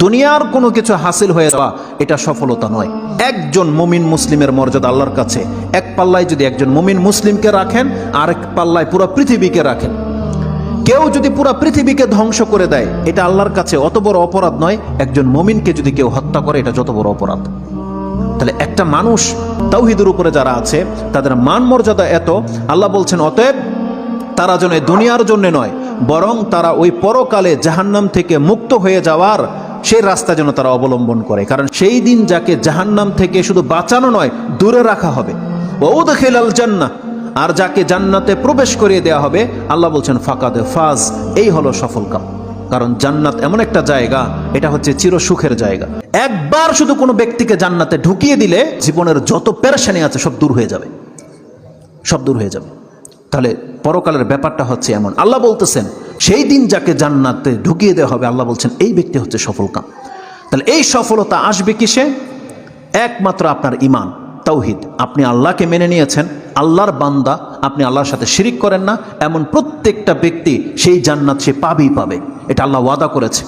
দুনিয়ার কোনো কিছু হাসিল হয়ে যাওয়া এটা সফলতা নয়। একজন মুমিন মুসলিমের মর্যাদা আল্লাহর কাছে এক পাল্লায় যদি একজন মুমিন মুসলিমকে রাখেন, আরেক পাল্লায় পুরো পৃথিবীকে রাখেন। কেউ যদি পুরো পৃথিবীকে ধ্বংস করে দেয়, এটা আল্লাহর কাছে অত বড় অপরাধ নয় একজন মুমিনকে যদি কেউ হত্যা করে, এটা যত বড় অপরাধ। তাহলে একটা মানুষ তাওহীদের উপরে যারা আছে তাদের মান মর্যাদা এত, আল্লাহ বলছেন অতএব তারা যেন দুনিয়ার জন্য নয়, বরং তারা ওই পরকালে জাহান্নাম থেকে মুক্ত হয়ে যাওয়ার সেই রাস্তা যেন তারা অবলম্বন করে। কারণ সেই দিন যাকে জাহান্নাম থেকে শুধু বাঁচানো নয়, দূরে রাখা হবে। ওয়াউদখিলাল জান্নাহ, আর যাকে জান্নাতে প্রবেশ করিয়ে দেওয়া হবে, আল্লাহ বলছেন ফাকাদে ফাজ, এই হলো সফল কাম। কারণ জান্নাত এমন একটা জায়গা, এটা হচ্ছে চিরসুখের জায়গা। একবার শুধু কোনো ব্যক্তিকে জান্নাতে ঢুকিয়ে দিলে জীবনের যত পেরেশানি আছে সব দূর হয়ে যাবে, সব দূর হয়ে যাবে। তাহলে পরকালের ব্যাপারটা হচ্ছে এমন। আল্লাহ বলতেছেন সেই দিন যাকে জান্নাতে ঢুকিয়ে দেওয়া হবে, আল্লাহ বলছেন এই ব্যক্তি হচ্ছে সফল কাম। তাহলে এই সফলতা আসবে কিসে? একমাত্র আপনার ঈমান, তাওহীদ। আপনি আল্লাহকে মেনে নিয়েছেন, আল্লাহর বান্দা, আপনি আল্লাহর সাথে শিরিক করেন না, এমন প্রত্যেকটা ব্যক্তি সেই জান্নাত সে পাবেই পাবে। এটা আল্লাহ ওয়াদা করেছে।